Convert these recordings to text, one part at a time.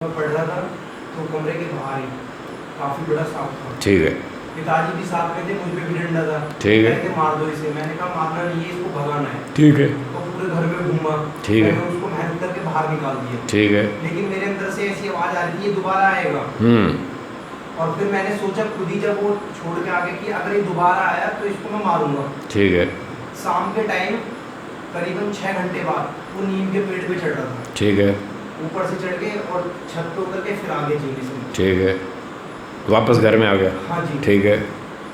मैं पढ़ रहा था तो कमरे के बाहर ही काफी बड़ा सांप था। ठीक है। पिताजी भी साथ में थे, मुझ पे भी डंडा था। ठीक है। कहते मार दो इसे, मैंने कहा मारना नहीं है, इसको भगाना है। ठीक है। तो पूरे घर में घूमा। ठीक है। मैंने उसको मेहनत करके बाहर निकाल दिया। ठीक है। लेकिन मेरे अंदर से ऐसी आवाज आ रही थी ये दोबारा आएगा। और फिर मैंने सोचा खुद ही जब वो छोड़ के आगे कि अगर ये दोबारा आया तो इसको मैं मारूंगा। ठीक है। शाम के टाइम करीबन 6 घंटे बाद वो नीम के पेड़ पे चढ़ रहा था। ठीक है। ऊपर से चढ़ के और छत पे उतर के फिर आगे चली से। ठीक है। वापस घर में आ गया। हाँ जी। ठीक है।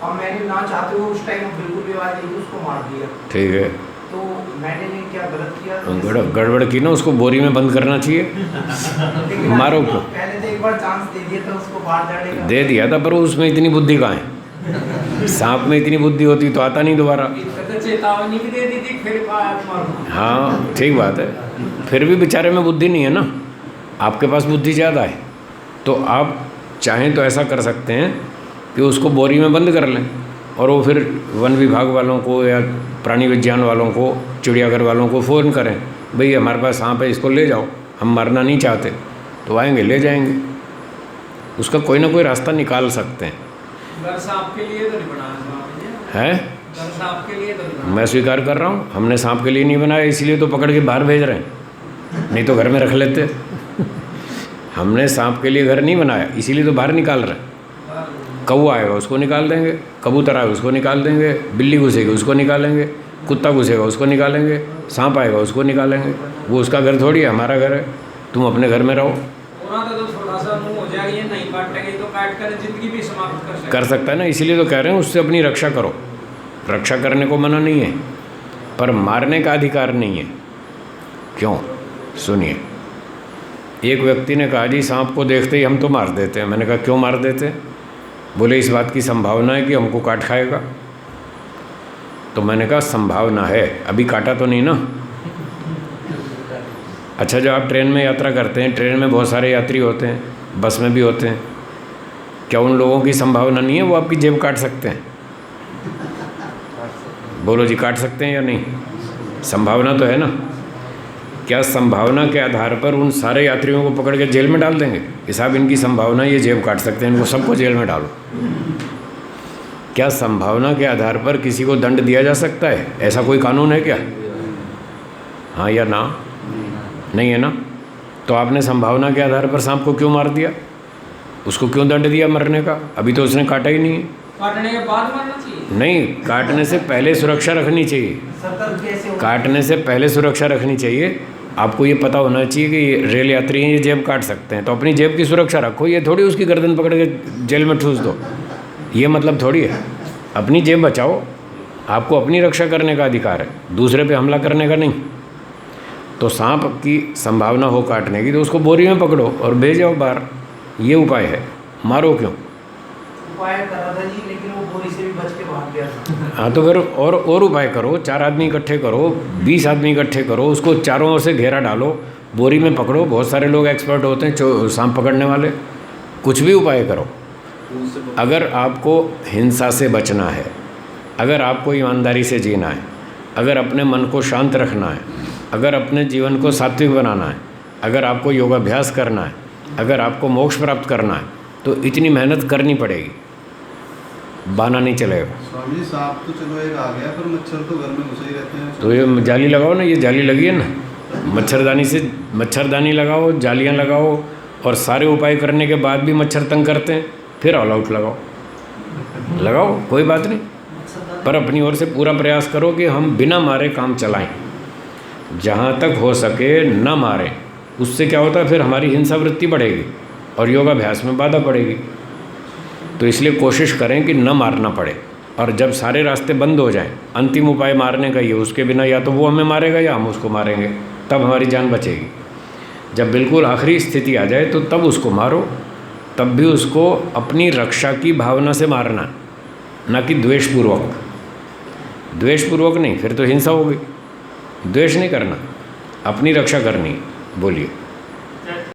और मैंने ना चाहते हुए उस टाइम बिल्कुल भी आवाज नहीं थी, उसको मार दिया। ठीक है। तो मैंने ये क्या गलत किया? गड़बड़ की ना, उसको बोरी में बंद करना चाहिए। मारो क्यों? पहले तो एक बार चांस दे दिया था उसको बाहर जाने का। दे दिया था, पर उसमें इतनी बुद्धि कहाँ है? सांप में इतनी बुद्धि होती तो आता नहीं दोबारा। चेतावनी भी दे दी थी फिर हाँ ठीक बात है, फिर भी बेचारे में बुद्धि नहीं है ना, आपके पास बुद्धि ज़्यादा है। तो आप चाहें तो ऐसा कर सकते हैं कि उसको बोरी में बंद कर लें और वो फिर वन विभाग वालों को या प्राणी विज्ञान वालों को, चिड़ियाघर वालों को फ़ोन करें, भाई हमारे पास सांप है, इसको ले जाओ, हम मरना नहीं चाहते। तो आएंगे, ले जाएंगे, उसका कोई ना कोई रास्ता निकाल सकते हैं। घर सांप के लिए तो नहीं बनाया है? घर सांप के लिए तो नहीं। मैं स्वीकार कर रहा हूँ, हमने सांप के लिए नहीं बनाया, इसलिए तो पकड़ के बाहर भेज रहे हैं, नहीं तो घर में रख लेते। हमने सांप के लिए घर नहीं बनाया, इसीलिए तो बाहर निकाल रहे हैं। कौवा आएगा उसको निकाल देंगे, कबूतर आएगा उसको निकाल देंगे, बिल्ली घुसेगी उसको निकालेंगे, कुत्ता घुसेगा उसको निकालेंगे, सांप आएगा उसको निकालेंगे। वो उसका घर थोड़ी है, हमारा घर है। तुम अपने घर में रहो। तो थोड़ा सा मुंह हो जाएगा, ये नहीं काटेंगे तो काट कर जिंदगी भी समाप्त कर सकता है ना, इसीलिए तो कह रहे हैं उससे अपनी रक्षा करो। रक्षा करने को मना नहीं है, पर मारने का अधिकार नहीं है। क्यों? सुनिए, एक व्यक्ति ने कहा जी सांप को देखते ही हम तो मार देते हैं। मैंने कहा क्यों मार देते हैं? बोले इस बात की संभावना है कि हमको काट खाएगा। तो मैंने कहा संभावना है, अभी काटा तो नहीं ना। अच्छा, जब आप ट्रेन में यात्रा करते हैं, ट्रेन में बहुत सारे यात्री होते हैं, बस में भी होते हैं, क्या उन लोगों की संभावना नहीं है वो आपकी जेब काट सकते हैं? बोलो जी, काट सकते हैं या नहीं? संभावना तो है ना। क्या संभावना के आधार पर उन सारे यात्रियों को पकड़ के जेल में डाल देंगे? हिसाब इनकी संभावना, ये जेब काट सकते हैं, इनको सबको जेल में डालो। क्या संभावना के आधार पर किसी को दंड दिया जा सकता है? ऐसा कोई कानून है क्या? हाँ या ना? नहीं है ना। तो आपने संभावना के आधार पर सांप को क्यों मार दिया? उसको क्यों दंड दिया मरने का? अभी तो उसने काटा ही नहीं है। काटने के बाद मरना चाहिए? नहीं, काटने से पहले सुरक्षा रखनी चाहिए। काटने से पहले सुरक्षा रखनी चाहिए। आपको ये पता होना चाहिए कि रेल यात्री हैं, ये जेब काट सकते हैं, तो अपनी जेब की सुरक्षा रखो। ये थोड़ी उसकी गर्दन पकड़ के जेल में ठूस दो, ये मतलब थोड़ी है। अपनी जेब बचाओ, आपको अपनी रक्षा करने का अधिकार है, दूसरे पे हमला करने का नहीं। तो सांप की संभावना हो काटने की तो उसको बोरी में पकड़ो और भेज जाओ बाहर, ये उपाय है। मारो क्यों? उपाय कर रहा था जी, लेकिन वो बोरी से भी बच के भाग गया था। हाँ तो फिर और उपाय करो, 4 आदमी इकट्ठे करो, 20 आदमी इकट्ठे करो, उसको चारों ओर से घेरा डालो, बोरी में पकड़ो। बहुत सारे लोग एक्सपर्ट होते हैं सांप पकड़ने वाले, कुछ भी उपाय करो। अगर आपको हिंसा से बचना है, अगर आपको ईमानदारी से जीना है, अगर अपने मन को शांत रखना है, अगर अपने जीवन को सात्विक बनाना है, अगर आपको योगाभ्यास करना है, अगर आपको मोक्ष प्राप्त करना है, तो इतनी मेहनत करनी पड़ेगी, बहाना नहीं चलेगा। स्वामी जी, सांप तो चलो एक आ गया, पर मच्छर तो घर में घुसे ही रहते हैं। तो ये जाली लगाओ ना, ये जाली लगी है ना, मच्छरदानी लगाओ, जालियाँ लगाओ, और सारे उपाय करने के बाद भी मच्छर तंग करते हैं, फिर ऑल आउट लगाओ, कोई बात नहीं। पर अपनी ओर से पूरा प्रयास करो कि हम बिना मारे काम चलाएं, जहाँ तक हो सके न मारें। उससे क्या होता है, फिर हमारी हिंसा वृत्ति बढ़ेगी और योगाभ्यास में बाधा पड़ेगी। तो इसलिए कोशिश करें कि न मारना पड़े, और जब सारे रास्ते बंद हो जाएं, अंतिम उपाय मारने का ही है। उसके बिना या तो वो हमें मारेगा या हम उसको मारेंगे, तब हमारी जान बचेगी। जब बिल्कुल आखिरी स्थिति आ जाए तो तब उसको मारो, तब भी उसको अपनी रक्षा की भावना से मारना, ना कि द्वेषपूर्वक। द्वेषपूर्वक नहीं, फिर तो हिंसा होगी। द्वेष नहीं करना, अपनी रक्षा करनी। बोलिए।